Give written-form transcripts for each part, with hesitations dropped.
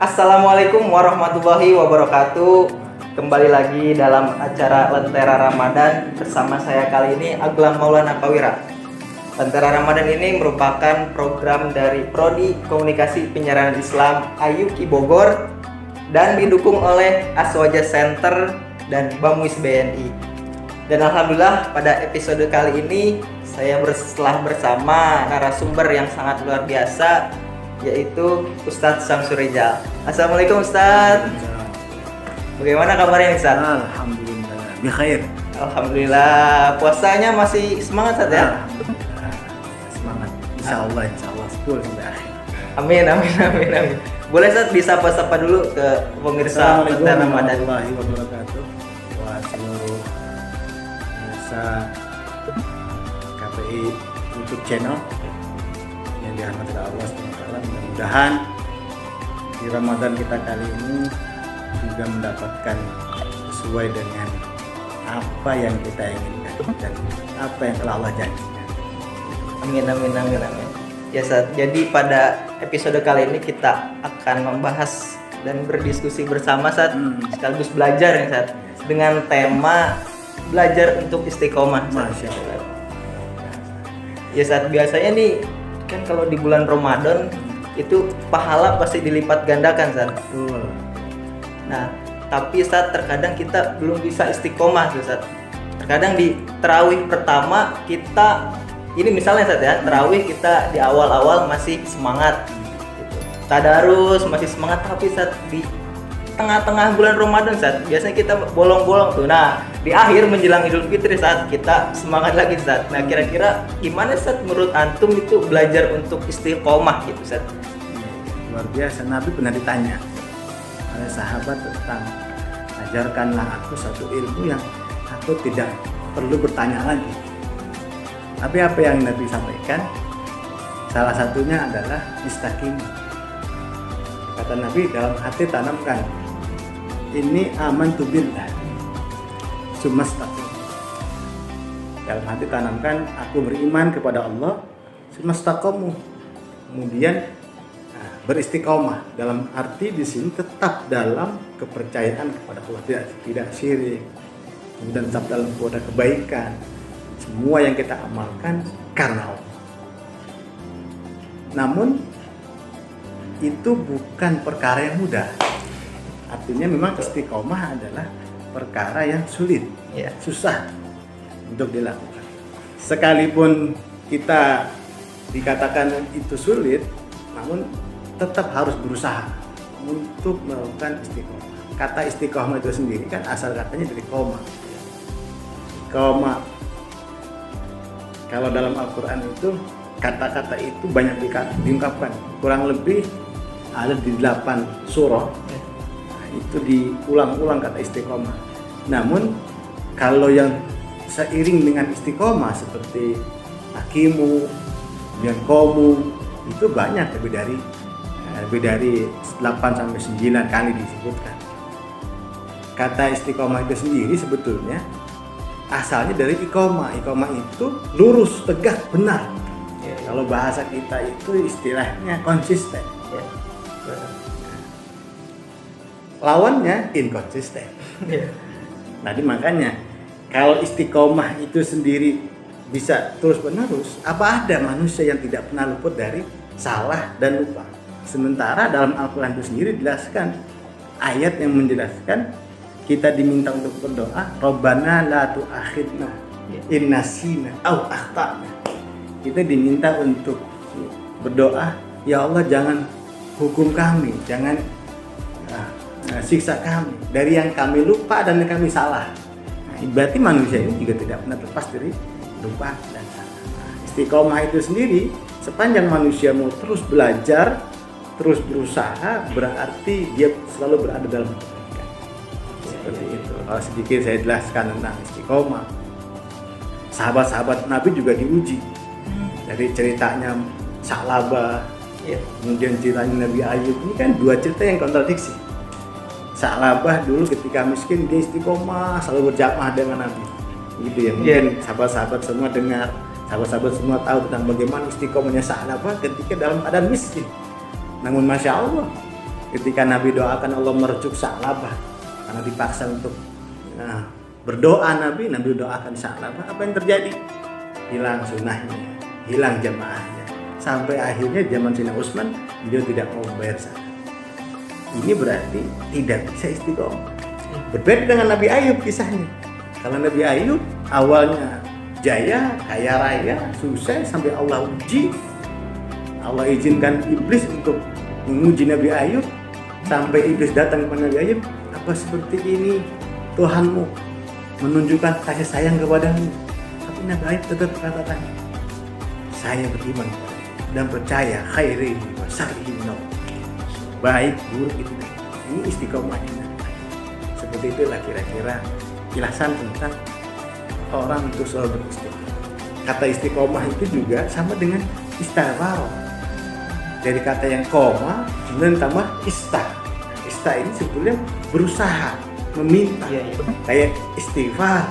Assalamualaikum warahmatullahi wabarakatuh. Kembali lagi dalam acara Lentera Ramadan bersama saya kali ini Aglam Maulana Pawira. Lentera Ramadan ini merupakan program dari Prodi Komunikasi Penyiaran Islam Ayuki Bogor dan didukung oleh Aswaja Center dan Bamuis BNI. Dan alhamdulillah pada episode kali ini saya telah bersama narasumber yang sangat luar biasa, yaitu Ustadz Samsur Rijal. Assalamualaikum Ustadz. Bagaimana kabarnya Ustadz? Alhamdulillah, bikhair. Alhamdulillah. Puasanya masih semangat Ustadz ya? Semangat. Insya Allah 10 sampai akhir. Amin. Boleh Ustadz disapa-sapa dulu ke pemirsa Lentera Ramadan. Warahmatullahi wabarakatuh. Buat seluruh pemirsa KPI YouTube channel yang dirahmati Allah SWT, mudah-mudahan di Ramadan kita kali ini juga mendapatkan sesuai dengan apa yang kita inginkan dan apa yang telah Allah janjikan. Amin. Ya Ustadz, jadi pada episode kali ini kita akan membahas dan berdiskusi bersama Ustadz, sekaligus belajar ya Ustadz, dengan tema belajar untuk istiqomah. Masya Allah. Ya Ustadz, biasanya nih kan kalau di bulan Ramadan itu pahala pasti dilipat gandakan Ustadz. Betul. Nah, tapi Ustadz terkadang kita belum bisa istiqomah Ustadz. Terkadang di tarawih pertama kita, ini misalnya Ustadz ya, tarawih kita di awal-awal masih semangat gitu. Tadarus masih semangat, tapi Ustadz di tengah-tengah bulan Ramadan Ustadz biasanya kita bolong-bolong tuh. Nah, di akhir menjelang Idul Fitri saat kita semangat lagi Ustadz. Nah, kira-kira gimana Ustadz menurut antum itu belajar untuk istiqomah gitu Ustadz? Luar biasa, Nabi pernah ditanya oleh sahabat tentang ajarkanlah aku satu ilmu yang aku tidak perlu bertanya lagi. Tapi apa yang Nabi sampaikan, salah satunya adalah istaqim. Kata Nabi, dalam hati tanamkan, ini amantu billah sumastaqim. Dalam hati tanamkan, aku beriman kepada Allah, sumastaqamu. Kemudian beristiqomah, dalam arti di sini tetap dalam kepercayaan kepada Allah, tidak syirik, kemudian tetap dalam kepada kebaikan. Semua yang kita amalkan karena Allah. Namun itu bukan perkara yang mudah. Artinya memang istiqomah adalah perkara yang sulit, susah untuk dilakukan. Sekalipun kita dikatakan itu sulit, namun tetap harus berusaha untuk melakukan istiqomah. Kata istiqomah itu sendiri kan asal katanya dari koma. Kalau dalam Al-Quran itu kata-kata itu banyak diungkapkan. Kurang lebih ada di 8 surah. Nah, itu diulang-ulang kata istiqomah. Namun kalau yang seiring dengan istiqomah seperti hakimu, kemudian komu, itu banyak lebih dari 8 sampai 9 kali disebutkan. Kata istiqomah itu sendiri sebetulnya asalnya dari iqomah. Iqomah itu lurus, tegak, benar. Kalau bahasa kita itu istilahnya konsisten. Lawannya inkonsisten. Nah, makanya kalau istiqomah itu sendiri bisa terus menerus, apa ada manusia yang tidak pernah luput dari salah dan lupa? Sementara dalam Al-Quran itu sendiri dijelaskan, ayat yang menjelaskan kita diminta untuk berdoa, Rabbana la tu'akhidna in nasina aw akhtana. Kita diminta untuk berdoa, ya Allah jangan hukum kami, jangan siksa kami dari yang kami lupa dan yang kami salah. Nah, berarti manusia ini juga tidak pernah lepas dari lupa dan salah. Istiqomah itu sendiri, sepanjang manusia mau terus belajar, terus berusaha, berarti dia selalu berada dalam kebaikan. Seperti itu. Kalau sedikit saya jelaskan tentang istiqomah. Sahabat-sahabat Nabi juga diuji. Dari ceritanya Sa'labah, kemudian ceritanya Nabi Ayub, ini kan dua cerita yang kontradiksi. Sa'labah dulu ketika miskin dia istiqomah, selalu berjamaah dengan Nabi. Gitu ya. Mungkin sahabat-sahabat semua dengar, sahabat-sahabat semua tahu tentang bagaimana istiqomahnya Sa'labah ketika dalam keadaan miskin. Namun Masya Allah, ketika Nabi doakan Allah merujuk Sa'labah karena dipaksa untuk berdoa, Nabi doakan Sa'labah, apa yang terjadi? Hilang sunnahnya, hilang jamaahnya, sampai akhirnya zaman Sayyidina Utsman beliau tidak mau membayar zakat. Ini berarti tidak bisa istiqomah. Berbeda dengan Nabi Ayub kisahnya. Kalau Nabi Ayub awalnya jaya, kaya raya, sukses, sampai Allah uji, Allah izinkan iblis untuk menguji Nabi Ayub, sampai iblis datang kepada Nabi Ayub, apa seperti ini Tuhanmu menunjukkan kasih sayang kepadamu? Tapi Nabi Ayub tetap katakan, saya beriman dan percaya khairi wa syarri baik buruk itu. Ini istiqomahnya. Seperti itulah kira-kira jelasan tentang orang untuk selalu beristiqomah. Kata istiqomah itu juga sama dengan istighfar. Dari kata yang koma kemudian tambah ista. Ista ini sebetulnya berusaha, meminta. Kayak istighfar,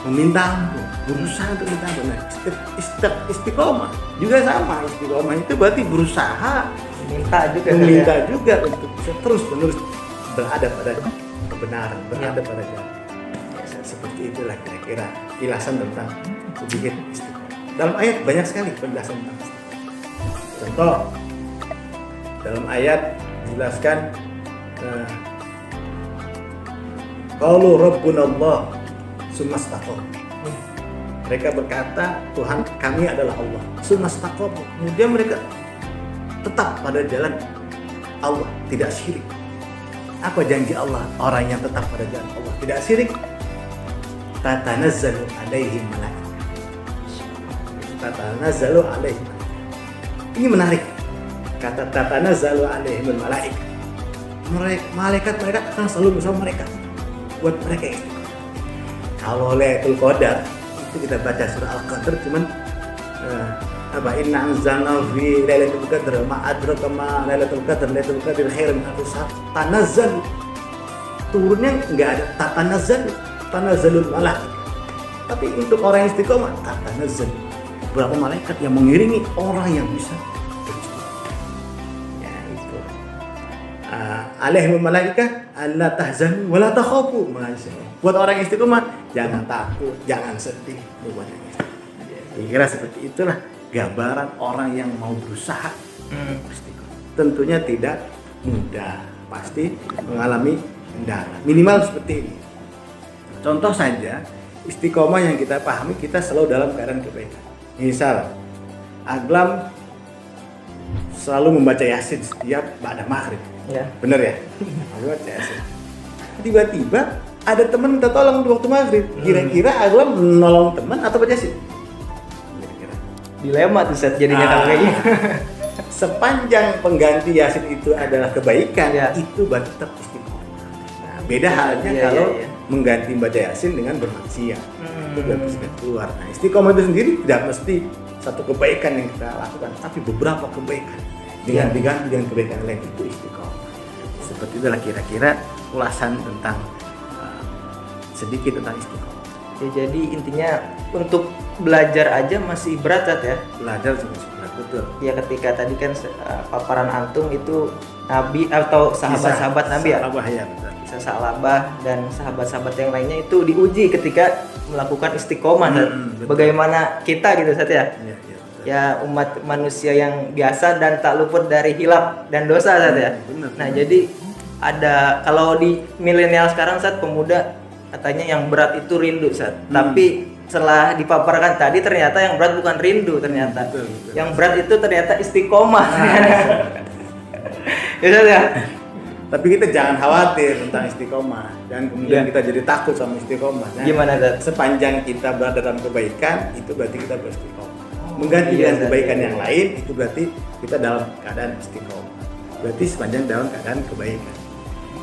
meminta ampun, berusaha untuk minta ampun. Nah, istiqomah juga sama. Istiqomah itu berarti berusaha, meminta juga untuk bisa terus-menerus berada pada kebenaran, berada pada jalan. Seperti itulah kira-kira ulasan tentang sedikit istiqomah. Dalam ayat banyak sekali penjelasan tentang istiqomah. Contoh, dalam ayat dijelaskan qalu rabbuna Allah tsumastaqam. Mereka berkata Tuhan kami adalah Allah. Tsumastaqam. Kemudian mereka tetap pada jalan Allah, tidak syirik. Apa janji Allah orang yang tetap pada jalan Allah tidak syirik? Tatanazzalu alaihim malaikah. Tatanazzalu alaihim. Ini menarik. Kata tatanazzalu alaihim malaikah. Malaikat akan selalu bersama mereka. Buat mereka itu. Kalau Lailatul Qadar itu kita baca surah Al-Qadar cuman inna anzalna fi lailatul qadr ma adraka ma lailatul qadr khairun min alfi syahr. Tanazzal turunnya enggak ada tanazzalul malaikah. Tapi untuk orang yang istiqomah tanazzal berapa malaikat yang mengiringi orang yang bisa beristiqomah. Ya itu. Alaihim malaikah alla tahzanu wa la takhafu. Buat orang yang istiqomah jangan takut, jangan sedih. Kira seperti itulah gambaran orang yang mau berusaha beristiqomah. Tentunya tidak mudah, pasti mengalami kendala. Minimal seperti ini. Contoh saja, istiqomah yang kita pahami kita selalu dalam keadaan kebaikan. Misal, Aglam selalu membaca Yasin setiap ba'da maghrib. Ya. Bener ya? Membaca Yasin. Tiba-tiba ada teman minta tolong di waktu maghrib. Kira-kira Aglam menolong teman atau baca Yasin? Dilema tuh saat jadinya kayaknya. Sepanjang pengganti Yasin itu adalah kebaikan, itu berarti tetap istiqomah. Nah, beda halnya kalau mengganti baca Yasin dengan bermaksiat. Itu berarti sudah keluar. Nah, istiqomah itu sendiri tidak mesti satu kebaikan yang kita lakukan, tapi beberapa kebaikan dengan diganti dengan kebaikan lain, itu istiqomah. Seperti itulah kira-kira ulasan tentang sedikit tentang istiqomah. Ya, jadi intinya untuk belajar aja masih berat ya. Belajar masih berat, betul. Ya ketika tadi kan paparan antum itu Nabi atau sahabat-sahabat Nabi ya. Kisah Sa'labah dan sahabat-sahabat yang lainnya itu diuji ketika melakukan istiqomah. Bagaimana kita gitu Ustaz ya? Ya umat manusia yang biasa dan tak luput dari hilaf dan dosa Ustaz ya. Nah, jadi ada kalau di milenial sekarang Ustaz, pemuda katanya yang berat itu rindu Ustaz. Tapi setelah dipaparkan tadi ternyata yang berat bukan rindu ternyata. Betul. Yang berat itu ternyata istiqomah. Ya Ustaz ya. Tapi kita jangan khawatir tentang istiqomah dan kemudian kita jadi takut sama istiqomah. Nah, gimana Ustaz? Sepanjang kita berada dalam kebaikan itu berarti kita beristiqomah. Mengganti dengan kebaikan yang lain itu berarti kita dalam keadaan istiqomah. Berarti sepanjang dalam keadaan kebaikan.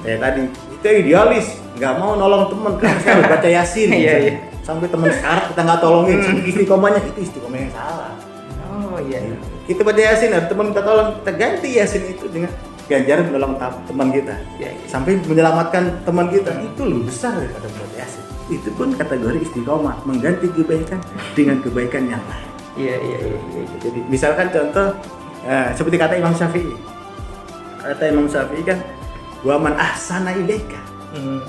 Kayak tadi, kita idealis, nggak mau nolong teman, kan harus baca Yasin. Sampai teman sekarang kita nggak tolongin, istiqomahnya itu istiqomah yang salah. Oh iya. Kita baca Yasin, ada teman minta tolong, kita ganti Yasin itu dengan ganjaran menolong teman kita. Sampai menyelamatkan teman kita, itu lebih besar daripada baca Yasin. Itu pun kategori istiqomah, mengganti kebaikan dengan kebaikan yang lain. Iya. Jadi misalkan contoh seperti kata Imam Syafi'i. Kata Imam Syafi'i kan Wa man ahsana ilaika.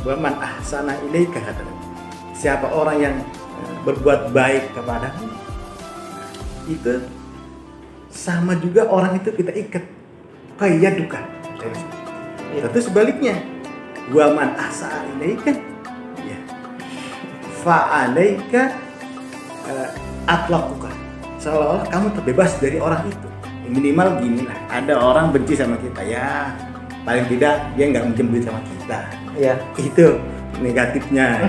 Wa man ahsana ilaika kata Nabi. Siapa orang yang berbuat baik kepadamu, itu sama juga orang itu kita ikat kayak duka. Tentu sebaliknya, wa man ahsana ilaika, ya, fa alaika atlaquka. Seolah-olah kamu terbebas dari orang itu. Minimal gini lah, ada orang benci sama kita, ya paling tidak dia nggak menjembut sama kita. Iya. Itu negatifnya.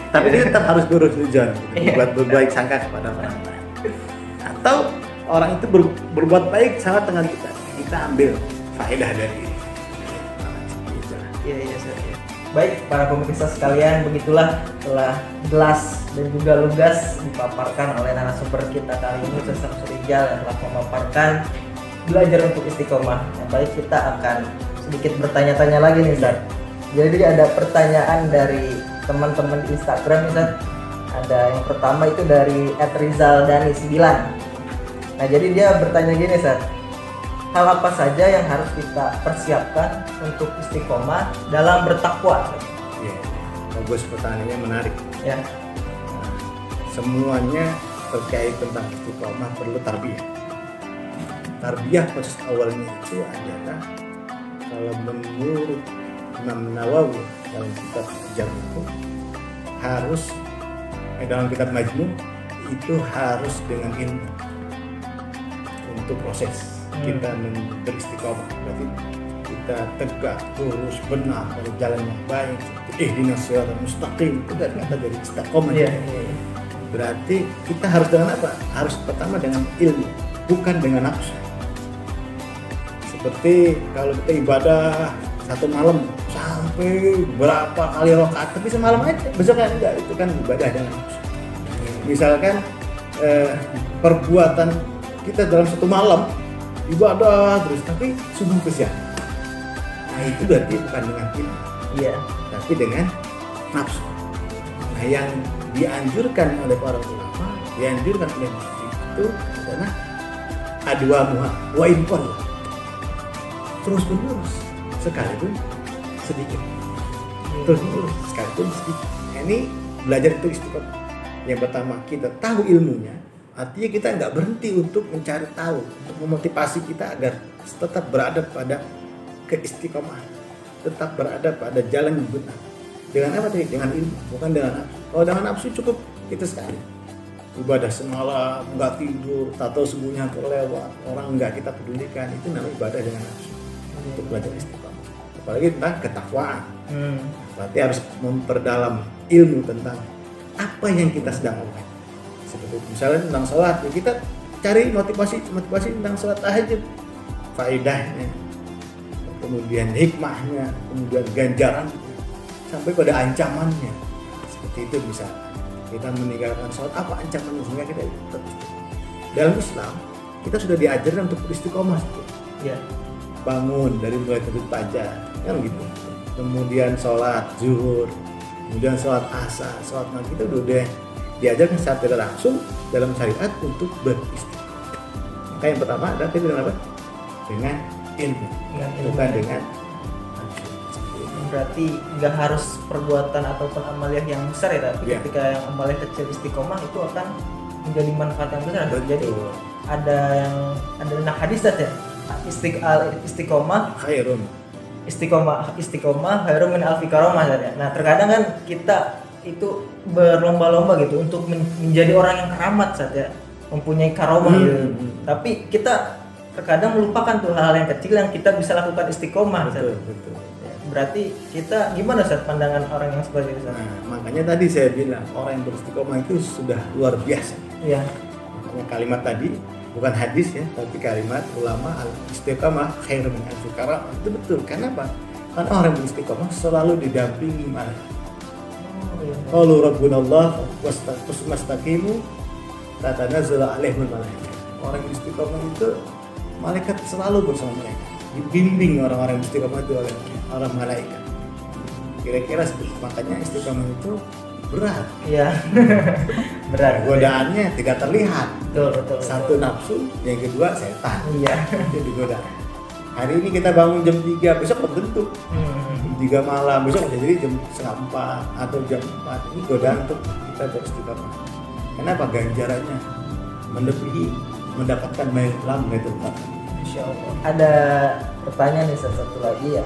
Tapi dia tetap harus berhusnuzon, buat berbaik sangka kepada orang lain. Atau orang itu berbuat baik sama dengan kita ambil faedah dari itu. Iya, Ustaz. Ya. Baik, para pemirsa sekalian, begitulah telah jelas dan juga lugas dipaparkan oleh narasumber kita kali ini, Ustaz Syamsul Rijal, yang telah memaparkan belajar untuk istiqomah. Yang baik, kita akan sedikit bertanya-tanya lagi nih, Ustaz. Jadi ada pertanyaan dari teman-teman di Instagram, Ustaz. Ada yang pertama itu dari @rizaldani9. Nah, jadi dia bertanya gini, Ustaz. Hal apa saja yang harus kita persiapkan untuk istiqomah dalam bertakwa? Ya, bagus, pertanyaannya menarik. Ya. Nah, semuanya terkait tentang istiqomah perlu tarbiyah. Tarbiyah proses awalnya itu adalah, kalau menurut Imam Nawawi dalam kitab Jam itu, harus dalam kitab Majmu itu harus dengan ilmu untuk proses kita beristiqomah. Berarti kita tegak, lurus, benar pada jalan yang baik, ihdinas siratal mustaqim, itu kata dari istiqomah. Iya. Berarti kita harus dengan apa? Harus pertama dengan ilmu, bukan dengan nafsu. Seperti kalau kita ibadah satu malam sampai berapa kali rakaat, tapi semalam aja, besoknya enggak, itu kan ibadah dengan nafsu. Misalkan perbuatan kita dalam satu malam ibadah terus, tapi subuh ke siang, nah itu berarti bukan dengan ilmu, Iya. tapi dengan nafsu. Nah, yang dianjurkan oleh para ulama, dianjurkan oleh Nabi itu adalah adwamuha wa impor, terus menerus sekalipun sedikit, terus menerus sekalipun sedikit. Nah, ini belajar itu istiqomah. Yang pertama, kita tahu ilmunya, artinya kita nggak berhenti untuk mencari tahu, untuk memotivasi kita agar tetap berada pada keistiqomahan, tetap berada pada jalan yang benar. Dengan apa tadi? Dengan ilmu, bukan dengan nafsu. Kalau dengan nafsu cukup kita sekali ibadah semalam, nggak tidur, tahu semuanya terlewat, orang nggak kita pedulikan, itu namanya ibadah dengan nafsu. Untuk belajar istiqomah, apalagi tentang ketakwaan. Berarti harus memperdalam ilmu tentang apa yang kita sedang lakukan. Seperti misalnya tentang sholat, ya kita cari motivasi tentang sholat tahajud, faedahnya, kemudian hikmahnya, kemudian ganjaran, sampai pada ancamannya. Seperti itu, bisa kita meninggalkan sholat, apa ancamannya sehingga kita tetap istiqomah. Dalam Islam kita sudah diajarkan untuk beristiqomah. Ya. Bangun dari mulai terbit fajar, kan gitu. Kemudian sholat zuhur, kemudian sholat asar, sholat maghrib, kita udah diajarkan secara tidak langsung dalam syariat untuk beristiqomah. Maka yang pertama adalah dengan apa? Dengan ilmu, bukan dengan nafsu. Berarti nggak harus perbuatan ataupun amaliah yang besar ya, tapi Ya. ketika yang amaliah kecil istiqomah itu akan menjadi manfaat yang besar. Betul. Jadi ada hadis ya, istiqomah Khairun. istiqomah khairun min alfi karamah. Nah, terkadang kan kita itu berlomba-lomba gitu untuk menjadi orang yang keramat saja, mempunyai karomah gitu. Tapi kita terkadang melupakan tuh hal-hal yang kecil yang kita bisa lakukan istiqomah. Betul. Berarti kita gimana Ustaz pandangan orang yang seperti itu? Nah, makanya tadi saya bilang orang yang beristiqomah itu sudah luar biasa. Iya. Makanya kalimat tadi bukan hadis ya, tapi kalimat ulama, al-istiqomah khairun min alfi karamah. Itu betul. Kenapa? Karena orang yang beristiqomah selalu didampingi malaikat. Qalu rabbuna Allah wastaqimu tatanazzalu alaihimul malaikah. Orang yang istiqomah itu malaikat selalu bersama mereka. Dibimbing orang-orang yang istiqomah itu oleh orang malaikat. Kira-kira seperti, makanya istiqomah itu berat. Iya. Berat. Godaannya tidak terlihat. Betul. Satu nafsu, yang kedua setan. Iya. Itu digoda. Hari ini kita bangun jam 3, besok belum tentu. Jam 3 malam, besok bisa jadi jam setengah 4 atau jam 4. Ini godaan untuk kita beristiqomah. Kenapa? Ganjarannya melebihi mendapatkan malam itu. Insya Allah. Ada pertanyaan nih satu lagi ya.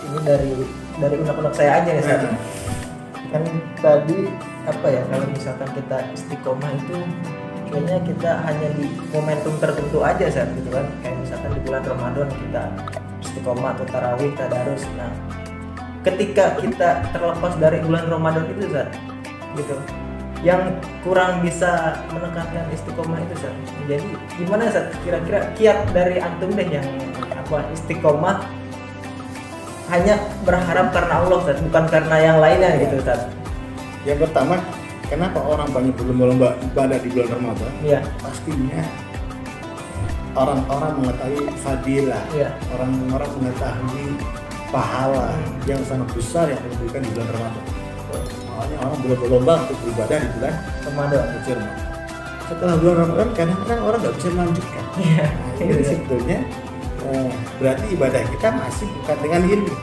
Ini dari unek-unek saya aja nih Ustaz. Kan tadi apa ya, kalau misalkan kita istiqomah itu kayaknya kita hanya di momentum tertentu aja saat gitu kan, kayak misalkan di bulan Ramadan kita istiqomah atau tarawih, tadarus. Nah, ketika kita terlepas dari bulan Ramadan itu saat gitu, yang kurang bisa menekankan istiqomah itu saat. Jadi gimana saat kira-kira kiat dari antum deh yang apa istiqomah hanya berharap karena Allah saat, bukan karena yang lainnya gitu saat. Yang pertama, kenapa orang banyak berlomba-lomba ibadah di bulan Ramadan? Iya. Pastinya orang-orang mengetahui fadilah, Iya. orang-orang mengetahui pahala yang sangat besar yang diberikan di bulan Ramadan. Makanya orang berlomba-lomba untuk beribadah di bulan Ramadan. Setelah bulan Ramadan, kadang-kadang orang nggak bisa melanjutkan. Iya. Nah, ini sebetulnya berarti ibadah kita masih bukan dengan ilmu,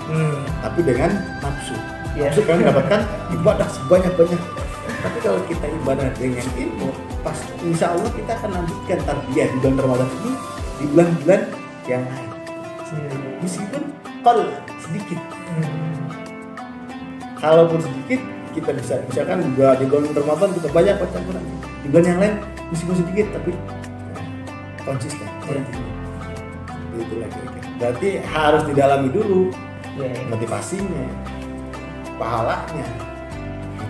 tapi dengan nafsu. Iya. Nafsu kan mendapatkan ibadah sebanyak-banyak. Tapi kalau kita ibadah dengan ilmu, pasti insya Allah kita akan lanjutkan tarbiyah di bulan Ramadan ini di bulan-bulan yang lain. Meskipun kalau sedikit, kalaupun sedikit kita bisa misalkan juga di bulan Ramadan kita banyak baca Quran, di bulan yang lain meskipun sedikit tapi konsisten. Itulah kira-kira. Berarti harus didalami dulu motivasinya, pahalanya.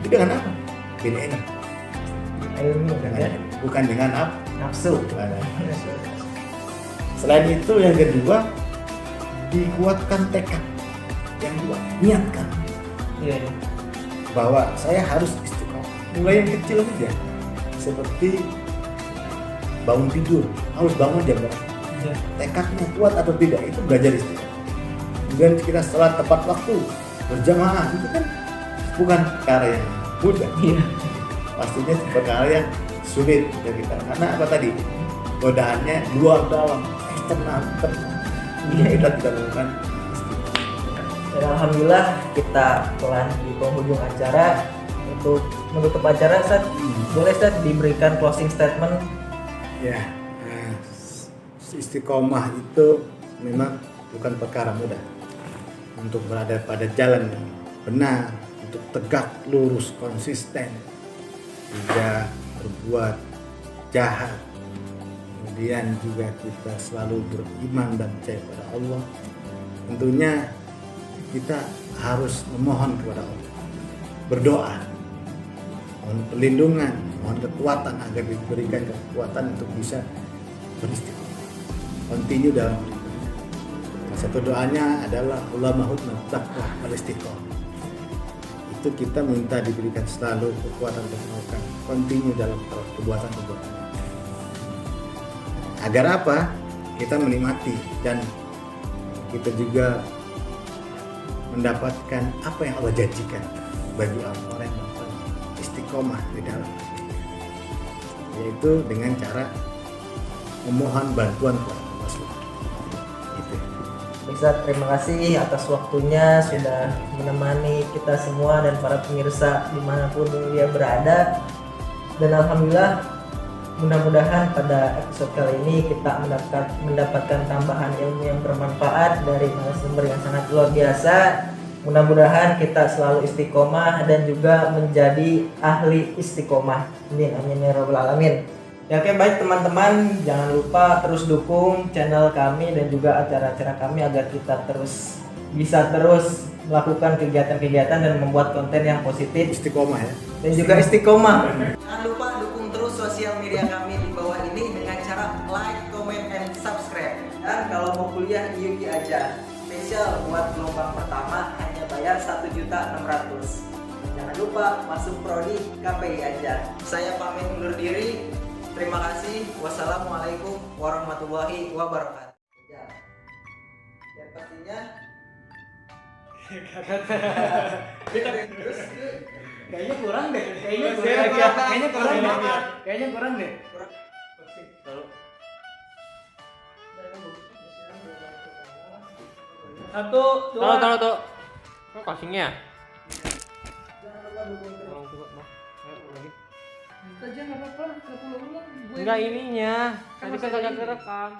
Itu dengan apa? Dengan Ilmu dengan bukan dengan apa? nafsu. Selain itu yang kedua, dikuatkan tekad. Yang kedua, niatkan Iya. bahwa saya harus istiqomah. Mulai yang kecil aja, seperti bangun tidur, harus bangun jam berapa? Tekadnya kuat atau tidak, itu belajar istiqomah. Kemudian kita sholat tepat waktu, berjamaah, itu kan bukan perkara yang mudah. Iya. Pastinya perkara yang sulit bagi kita. Karena apa tadi? Godaannya luar dalam, eksternal, internal. Untuk kita tidak melakukan istiqomah. Dan alhamdulillah kita telah di penghujung acara. Untuk menutup acara, Ustaz, boleh Ustaz diberikan closing statement? Ya, istiqomah itu memang bukan perkara mudah. Untuk berada pada jalan yang benar, untuk tegak lurus, konsisten, tidak berbuat jahat, kemudian juga kita selalu beriman dan percaya pada Allah. Tentunya kita harus memohon kepada Allah, berdoa, mohon perlindungan, mohon kekuatan agar diberikan kekuatan untuk bisa beristiqomah, continue dalam beribadah. Satu doanya adalah ulama husnul taqwa wal istiqomah. Itu kita minta diberikan selalu kekuatan untuk melakukan continue dalam perbuatan. Agar apa? Kita menikmati dan kita juga mendapatkan apa yang Allah janjikan bagi orang yang melakukan istiqomah di dalam, yaitu dengan cara memohon bantuan kepada Allah SWT. Gitu. Ustaz, terima kasih atas waktunya sudah menemani kita semua dan para pemirsa dimanapun dia berada. Dan alhamdulillah, mudah-mudahan pada episode kali ini kita mendapatkan tambahan ilmu yang bermanfaat dari narasumber yang sangat luar biasa. Mudah-mudahan kita selalu istiqomah dan juga menjadi ahli istiqomah. Amin ya rabbal alamin. Ya, oke, baik teman-teman, jangan lupa terus dukung channel kami dan juga acara-acara kami agar kita bisa terus melakukan kegiatan-kegiatan dan membuat konten yang positif, Istiqomah ya. dan juga istiqomah. Jangan lupa dukung terus sosial media kami di bawah ini dengan cara like, comment, and subscribe. Dan kalau mau kuliah di UGI aja, spesial buat gelombang pertama hanya bayar 1.600.000. Jangan lupa masuk prodi KPI aja. Saya pamit undur diri. Terima kasih. Wassalamualaikum warahmatullahi wabarakatuh. Ya. Dan pastinya Kayaknya kurang deh. Kayaknya kurang deh. kurang. Satu, dua. Taruh. Kok casingnya? Tolong coba, Bang. Ayo, lagi. Aja nggak apa-apa, 30 ulang. Enggak ininya. Tadi kan kagak kerekam.